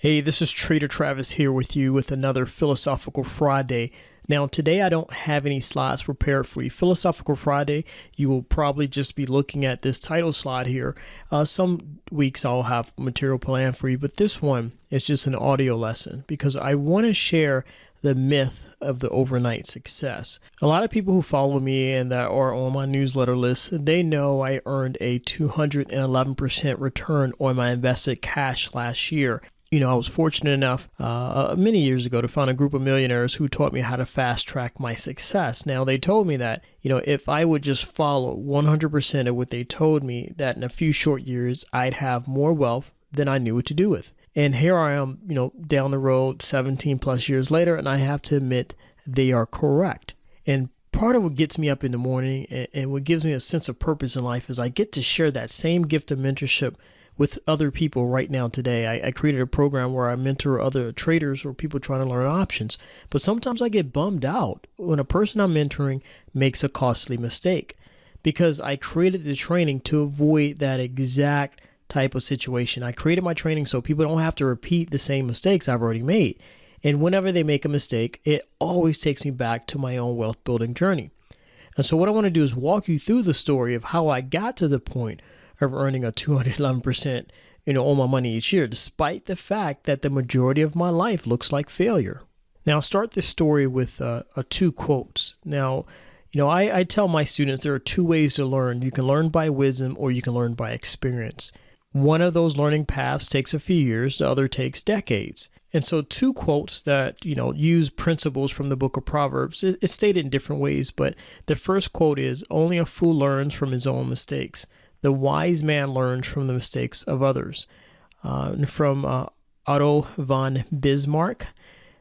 Hey, this is Trader Travis here with you with another Philosophical Friday. Now, today I don't have any slides prepared for you. Philosophical Friday, you will probably just be looking at this title slide here. Some weeks I'll have material planned for you, but this one is just an audio lesson because I want to share the myth of the overnight success. A lot of people who follow me and that are on my newsletter list, they know I earned a 211% return on my invested cash last year. I was fortunate enough many years ago to find a group of millionaires who taught me how to fast track my success. Now, they told me that, if I would just follow 100% of what they told me, that in a few short years, I'd have more wealth than I knew what to do with. And here I am, down the road 17 plus years later, and I have to admit they are correct. And part of what gets me up in the morning and what gives me a sense of purpose in life is I get to share that same gift of mentorship with other people right now today. I created a program where I mentor other traders or people trying to learn options. But sometimes I get bummed out when a person I'm mentoring makes a costly mistake because I created the training to avoid that exact type of situation. I created my training so people don't have to repeat the same mistakes I've already made. And whenever they make a mistake, it always takes me back to my own wealth building journey. And so what I want to do is walk you through the story of how I got to the point of earning a 211%, on my money each year, despite the fact that the majority of my life looks like failure. Now, I'll start this story with two quotes. Now, I tell my students there are two ways to learn. You can learn by wisdom or you can learn by experience. One of those learning paths takes a few years, the other takes decades. And so two quotes that, use principles from the book of Proverbs, it's stated in different ways, but the first quote is, "Only a fool learns from his own mistakes. The wise man learns from the mistakes of others." From Otto von Bismarck,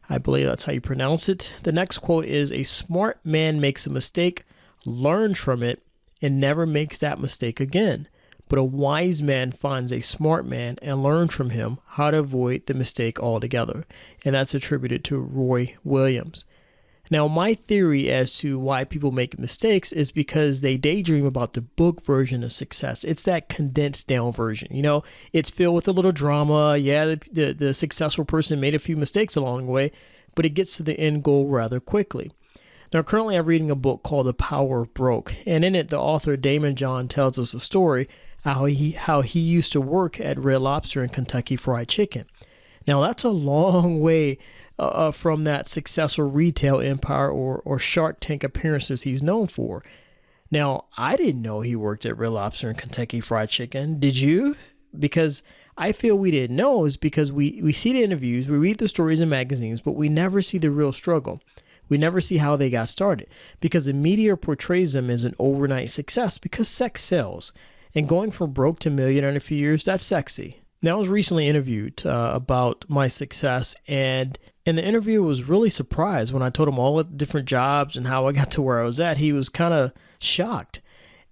I believe that's how you pronounce it. The next quote is, "A smart man makes a mistake, learns from it, and never makes that mistake again. But a wise man finds a smart man and learns from him how to avoid the mistake altogether." And that's attributed to Roy Williams. Now, my theory as to why people make mistakes is because they daydream about the book version of success. It's that condensed down version. It's filled with a little drama. Yeah, the successful person made a few mistakes along the way, but it gets to the end goal rather quickly. Now, currently I'm reading a book called The Power of Broke, and in it, the author Damon John tells us a story how he used to work at Red Lobster and Kentucky Fried Chicken. Now, that's a long way from that successful retail empire or Shark Tank appearances he's known for. Now, I didn't know he worked at Red Lobster and Kentucky Fried Chicken. Did you? Because I feel we didn't know is because we see the interviews, we read the stories in magazines, but we never see the real struggle. We never see how they got started because the media portrays them as an overnight success because sex sells. And going from broke to millionaire in a few years, that's sexy. Now, I was recently interviewed about my success, and the interviewer was really surprised when I told him all the different jobs and how I got to where I was at. He was kind of shocked.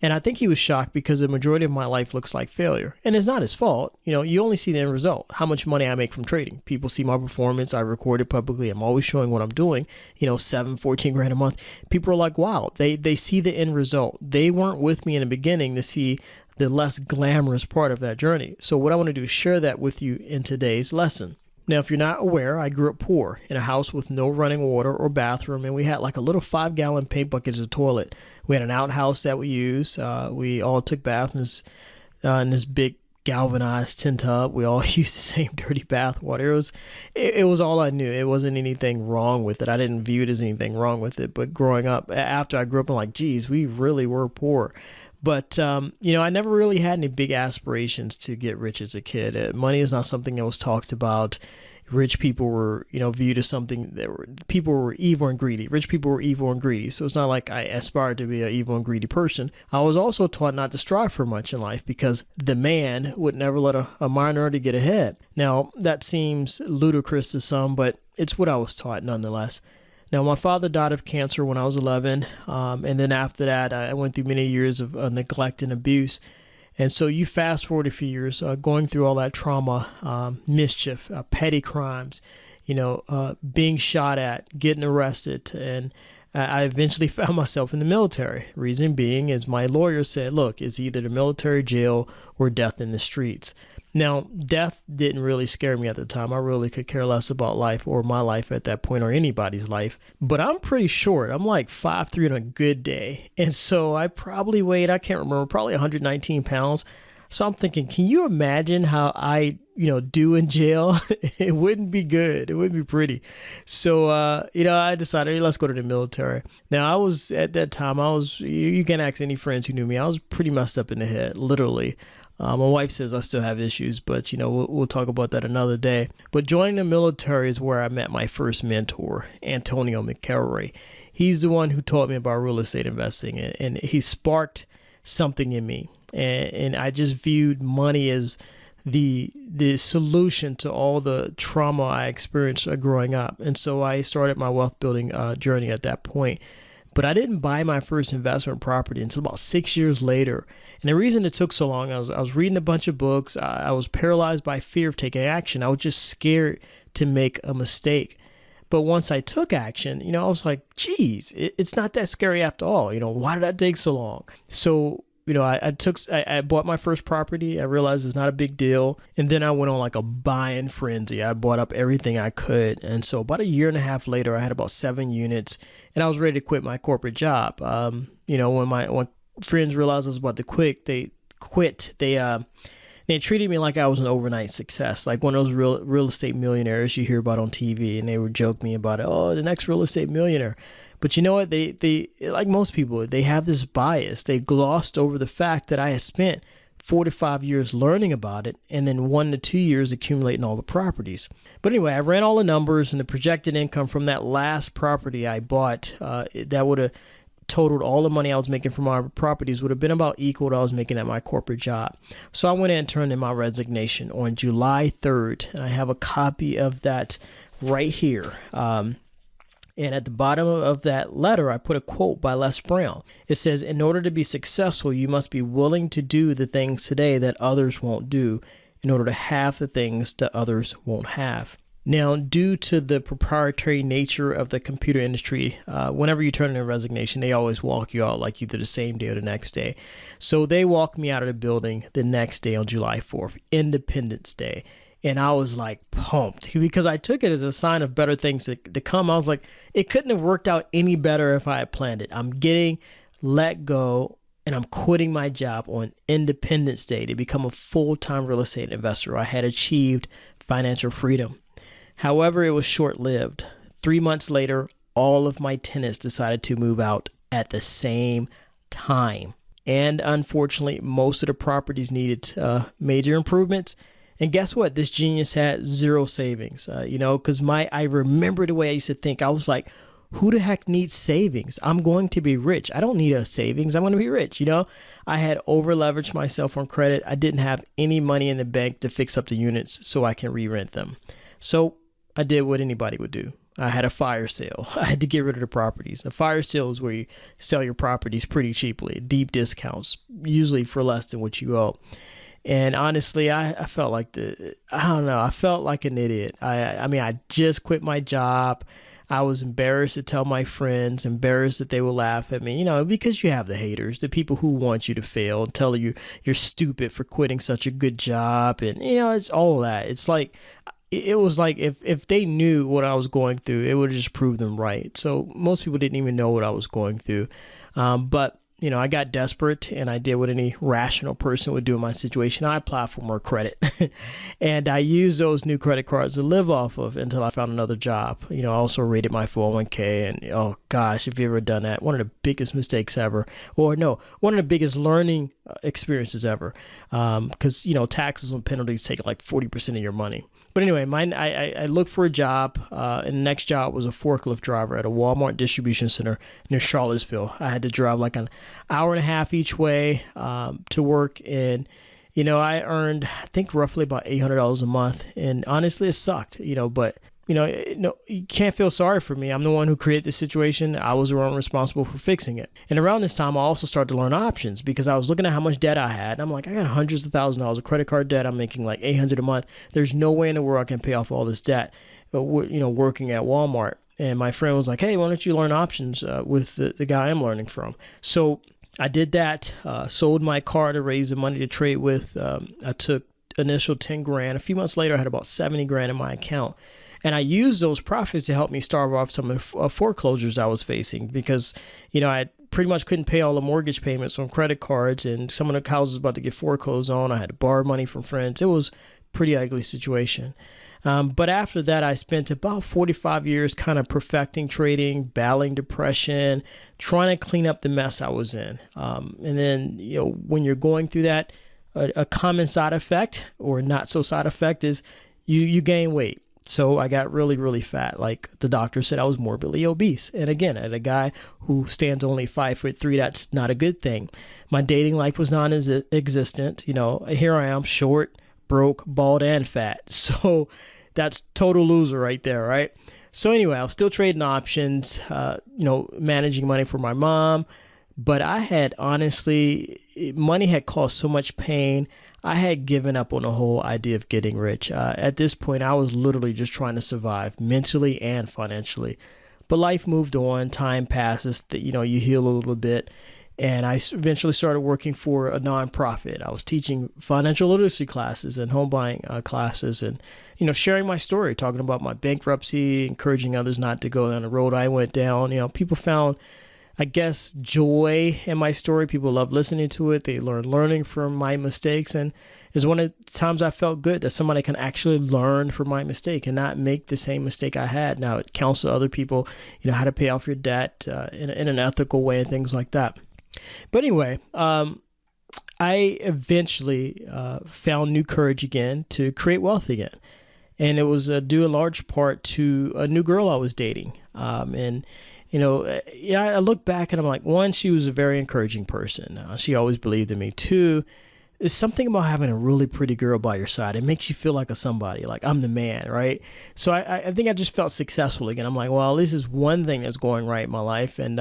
And I think he was shocked because the majority of my life looks like failure. And it's not his fault. You only see the end result, how much money I make from trading. People see my performance. I record it publicly. I'm always showing what I'm doing, 14 grand a month. People are like, wow, they see the end result. They weren't with me in the beginning to see the less glamorous part of that journey. So what I want to do is share that with you in today's lesson. Now, if you're not aware, I grew up poor in a house with no running water or bathroom, and we had like a little 5-gallon paint bucket as a toilet. We had an outhouse that we used. We all took baths in this big galvanized tin tub. We all used the same dirty bath water. It was all I knew. It wasn't anything wrong with it. I didn't view it as anything wrong with it. But growing up, after I grew up, I'm like, geez, we really were poor. But, I never really had any big aspirations to get rich as a kid. Money is not something that was talked about. Rich people were, viewed as something people were evil and greedy. Rich people were evil and greedy. So it's not like I aspired to be an evil and greedy person. I was also taught not to strive for much in life because the man would never let a minority get ahead. Now, that seems ludicrous to some, but it's what I was taught nonetheless. Now, my father died of cancer when I was 11, and then after that, I went through many years of neglect and abuse. And so you fast forward a few years, going through all that trauma, mischief, petty crimes, being shot at, getting arrested, and I eventually found myself in the military. Reason being, as my lawyer said, look, it's either the military, jail, or death in the streets. Now, death didn't really scare me at the time. I really could care less about life or my life at that point or anybody's life. But I'm pretty short. I'm like 5'3" on a good day. And so I probably weighed, I can't remember, probably 119 pounds. So I'm thinking, can you imagine how I, do in jail? It wouldn't be good. It wouldn't be pretty. So, I decided, hey, let's go to the military. Now, I was, at that time, you can ask any friends who knew me, I was pretty messed up in the head, literally. My wife says I still have issues, but we'll talk about that another day. But joining the military is where I met my first mentor, Antonio McElroy. He's the one who taught me about real estate investing, and he sparked something in me. And I just viewed money as the solution to all the trauma I experienced growing up. And so I started my wealth building journey at that point. But I didn't buy my first investment property until about 6 years later. And the reason it took so long, I was reading a bunch of books. I was paralyzed by fear of taking action. I was just scared to make a mistake. But once I took action, I was like, geez, it's not that scary after all. Why did that take so long? So, I bought my first property. I realized it's not a big deal. And then I went on like a buying frenzy. I bought up everything I could. And so about a year and a half later, I had about 7 units and I was ready to quit my corporate job. When friends realized I was about to quit, they treated me like I was an overnight success, like one of those real estate millionaires you hear about on TV, and they would joke me about it. Oh, the next real estate millionaire. But you know what? They like most people, they have this bias. They glossed over the fact that I had spent 4 to 5 years learning about it and then 1 to 2 years accumulating all the properties. But anyway, I ran all the numbers, and the projected income from that last property I bought, that would have totaled all the money I was making from my properties would have been about equal to what I was making at my corporate job. So I went in and turned in my resignation on July 3rd, and I have a copy of that right here. And at the bottom of that letter, I put a quote by Les Brown. It says, in order to be successful, you must be willing to do the things today that others won't do in order to have the things that others won't have. Now, due to the proprietary nature of the computer industry, whenever you turn in a resignation, they always walk you out like either the same day or the next day. So they walked me out of the building the next day on July 4th, Independence Day. And I was like pumped because I took it as a sign of better things to come. I was like, it couldn't have worked out any better if I had planned it. I'm getting let go and I'm quitting my job on Independence Day to become a full-time real estate investor. I had achieved financial freedom. However, it was short-lived. 3 months later, all of my tenants decided to move out at the same time. And unfortunately, most of the properties needed major improvements. And guess what? This genius had zero savings, because I remember the way I used to think. I was like, who the heck needs savings? I'm going to be rich. I don't need a savings. I'm going to be rich. I had over leveraged myself on credit. I didn't have any money in the bank to fix up the units so I can re-rent them. So I did what anybody would do. I had a fire sale. I had to get rid of the properties. A fire sale is where you sell your properties pretty cheaply, deep discounts, usually for less than what you owe. And honestly, I felt like I felt like an idiot. I just quit my job. I was embarrassed to tell my friends, embarrassed that they will laugh at me, because you have the haters, the people who want you to fail and tell you you're stupid for quitting such a good job. And, it's all of that. It's like, it was like if they knew what I was going through, it would have just proved them right. So most people didn't even know what I was going through. But I got desperate and I did what any rational person would do in my situation. I applied for more credit and I used those new credit cards to live off of until I found another job. I also rated my 401k, and oh gosh, if you ever done that, one of the biggest mistakes ever, one of the biggest learning experiences ever. Because, taxes and penalties take like 40% of your money. But anyway, I looked for a job, and the next job was a forklift driver at a Walmart distribution center near Charlottesville. I had to drive like an hour and a half each way to work, and I earned, I think, roughly about $800 a month, and honestly, it sucked, but you can't feel sorry for me. I'm the one who created the situation. I was the one responsible for fixing it. And around this time, I also started to learn options because I was looking at how much debt I had. And I'm like, I got hundreds of thousands of dollars of credit card debt. I'm making like $800 a month. There's no way in the world I can pay off all this debt, working at Walmart. And my friend was like, hey, why don't you learn options with the guy I'm learning from? So I did that, sold my car to raise the money to trade with. I took initial 10 grand. A few months later, I had about 70 grand in my account. And I used those profits to help me stave off some of the foreclosures I was facing because, I pretty much couldn't pay all the mortgage payments on credit cards, and some of the houses about to get foreclosed on. I had to borrow money from friends. It was a pretty ugly situation. But after that, I spent about 45 years kind of perfecting trading, battling depression, trying to clean up the mess I was in. And then, when you're going through that, a common side effect or not so side effect is you gain weight. So I got really, really fat. Like the doctor said, I was morbidly obese. And again, at a guy who stands only 5'3", that's not a good thing. My dating life was non-existent. Here I am, short, broke, bald, and fat. So that's total loser right there, right? So anyway, I was still trading options, managing money for my mom. But I had money had caused so much pain. I had given up on the whole idea of getting rich. At this point, I was literally just trying to survive mentally and financially. But life moved on. Time passes. You heal a little bit. And I eventually started working for a nonprofit. I was teaching financial literacy classes and home buying classes and, sharing my story, talking about my bankruptcy, encouraging others not to go down the road I went down. People found, I guess, joy in my story. People love listening to it. They learning from my mistakes. And it's one of the times I felt good that somebody can actually learn from my mistake and not make the same mistake I had. Now it counsels other people, how to pay off your debt in an ethical way and things like that. But anyway, I eventually found new courage again to create wealth again. And it was due in large part to a new girl I was dating. I look back and I'm like, one, she was a very encouraging person. She always believed in me. Two, there's something about having a really pretty girl by your side. It makes you feel like a somebody, like I'm the man, right? So I think I just felt successful again. I'm like, well, this is one thing that's going right in my life. And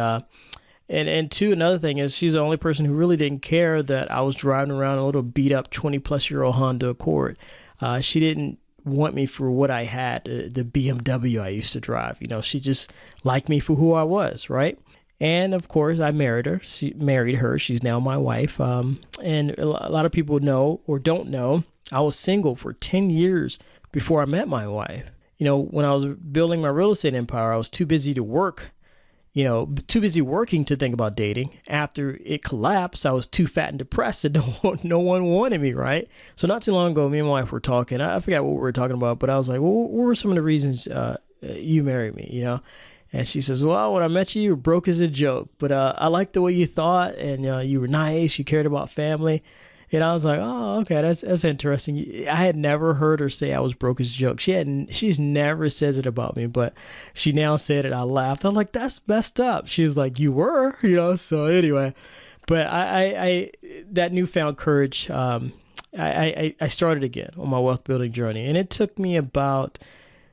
two, another thing is she's the only person who really didn't care that I was driving around a little beat up 20-plus-year-old Honda Accord. She didn't want me for what I had, the BMW I used to drive. She just liked me for who I was, right? And of course, I married her. She's now my wife. And a lot of people know or don't know, I was single for 10 years before I met my wife. When I was building my real estate empire, I was too busy to work. Too busy working to think about dating. After it collapsed, I was too fat and depressed and no one wanted me, right? So not too long ago, me and my wife were talking. I forgot what we were talking about, but I was like, well, what were some of the reasons you married me, And she says, well, when I met you, you were broke as a joke, but I liked the way you thought and you were nice, you cared about family. And I was like, oh, okay, that's interesting. I had never heard her say I was broke as a joke. She's never said it about me, but she now said it. I laughed. I'm like, that's messed up. She was like, you were, So anyway, but I that newfound courage. I started again on my wealth building journey, and it took me about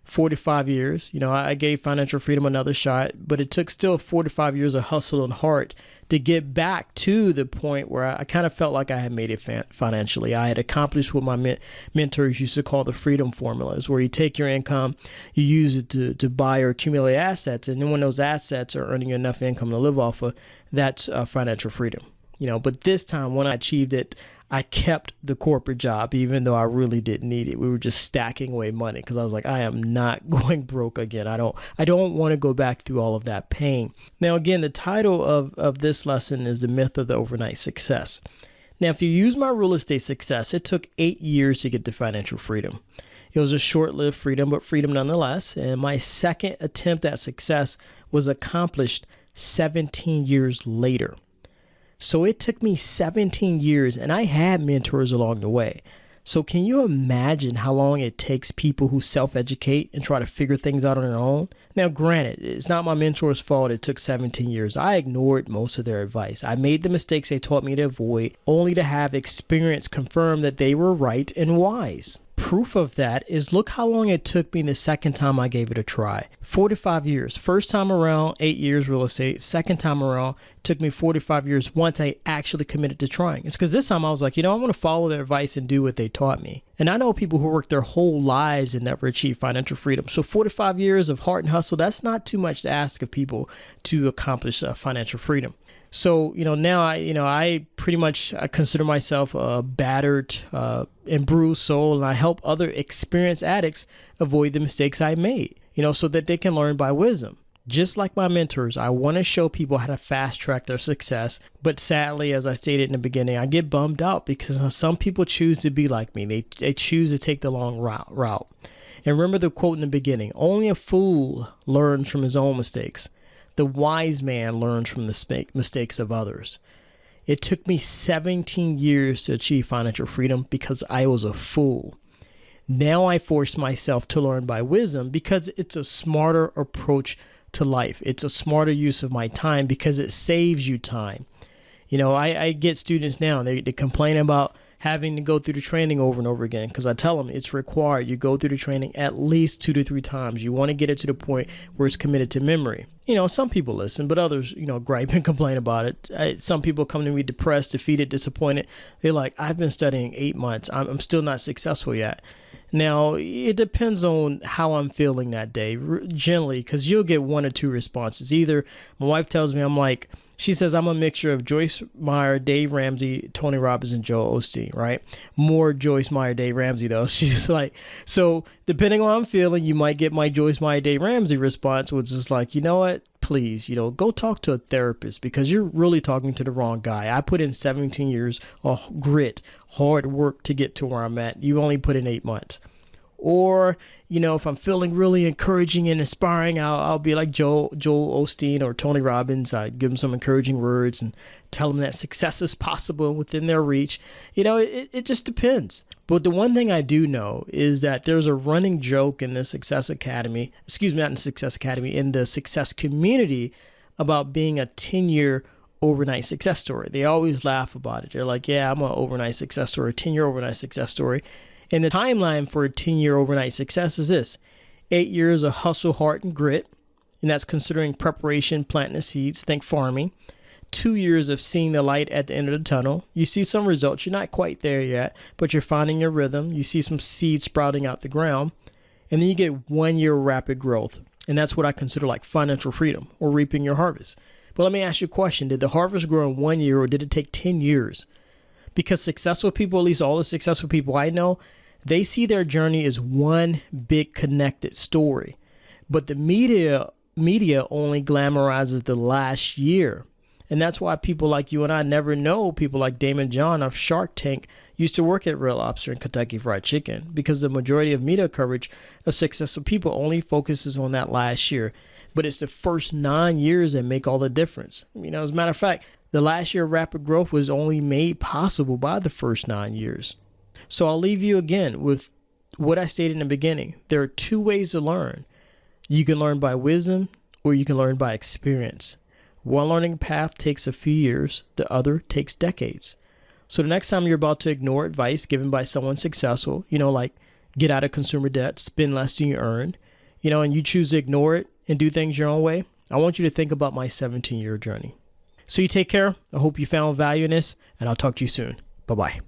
45 years. I gave financial freedom another shot, but it took still 45 years of hustle and heart to get back to the point where I kind of felt like I had made it financially. I had accomplished what my mentors used to call the freedom formulas, where you take your income, you use it to buy or accumulate assets. And then when those assets are earning you enough income to live off of, that's financial freedom. But this time when I achieved it, I kept the corporate job, even though I really didn't need it. We were just stacking away money because I was like, I am not going broke again. I don't want to go back through all of that pain. Now, again, the title of this lesson is The Myth of the Overnight Success. Now, if you use my real estate success, it took 8 years to get to financial freedom. It was a short-lived freedom, but freedom nonetheless. And my second attempt at success was accomplished 17 years later. So it took me 17 years, and I had mentors along the way. So can you imagine how long it takes people who self-educate and try to figure things out on their own? Now, granted, it's not my mentor's fault it took 17 years. I ignored most of their advice. I made the mistakes they taught me to avoid, only to have experience confirm that they were right and wise. Proof of that is look how long it took me the second time I gave it a try. 45 years. First time around, 8 years real estate. Second time around, took me 45 years once I actually committed to trying. It's because this time I was like, I want to follow their advice and do what they taught me. And I know people who work their whole lives and never achieve financial freedom. So 45 years of heart and hustle, that's not too much to ask of people to accomplish financial freedom. So, now I pretty much I consider myself a battered and bruised soul, and I help other experienced addicts avoid the mistakes I made, so that they can learn by wisdom. Just like my mentors, I want to show people how to fast track their success. But sadly, as I stated in the beginning, I get bummed out because some people choose to be like me. They choose to take the long route. And remember the quote in the beginning, only a fool learns from his own mistakes. The wise man learns from the mistakes of others. It took me 17 years to achieve financial freedom because I was a fool. Now I force myself to learn by wisdom because it's a smarter approach to life. It's a smarter use of my time because it saves you time. I get students now, they complain about having to go through the training over and over again because I tell them it's required. You go through the training at least 2 to 3 times. You want to get it to the point where it's committed to memory. Some people listen, but others, gripe and complain about it. Some people come to me depressed, defeated, disappointed. They're like, I've been studying 8 months. I'm still not successful yet. Now, it depends on how I'm feeling that day, generally, because you'll get 1 or 2 responses. Either my wife tells me, she says I'm a mixture of Joyce Meyer, Dave Ramsey, Tony Robbins, and Joel Osteen, right? More Joyce Meyer, Dave Ramsey, though. She's like, so depending on how I'm feeling, you might get my Joyce Meyer, Dave Ramsey response, which is like, you know what? Please, go talk to a therapist because you're really talking to the wrong guy. I put in 17 years of grit, hard work to get to where I'm at. You only put in 8 months. Or, if I'm feeling really encouraging and inspiring, I'll be like Joel Osteen or Tony Robbins. I give them some encouraging words and tell them that success is possible within their reach. It just depends. But the one thing I do know is that there's a running joke in the Success Academy, not in the Success Academy, in the Success community about being a 10-year overnight success story. They always laugh about it. They're like, yeah, I'm an overnight success story, 10-year overnight success story. And the timeline for a 10-year overnight success is this: 8 years of hustle, heart, and grit. And that's considering preparation, planting the seeds, think farming. 2 years of seeing the light at the end of the tunnel. You see some results. You're not quite there yet, but you're finding your rhythm. You see some seeds sprouting out the ground. And then you get 1 year rapid growth. And that's what I consider like financial freedom or reaping your harvest. But let me ask you a question. Did the harvest grow in 1 year or did it take 10 years? Because successful people, at least all the successful people I know, they see their journey as one big connected story. But the media only glamorizes the last year. And that's why people like you and I never know people like Damon John of Shark Tank used to work at Red Lobster and Kentucky Fried Chicken, because the majority of media coverage of successful people only focuses on that last year. But it's the first 9 years that make all the difference. As a matter of fact, the last year of rapid growth was only made possible by the first 9 years. So I'll leave you again with what I stated in the beginning. There are 2 ways to learn. You can learn by wisdom or you can learn by experience. One learning path takes a few years, the other takes decades. So the next time you're about to ignore advice given by someone successful, like get out of consumer debt, spend less than you earn, and you choose to ignore it and do things your own way, I want you to think about my 17-year journey. So you take care. I hope you found value in this, and I'll talk to you soon. Bye-bye.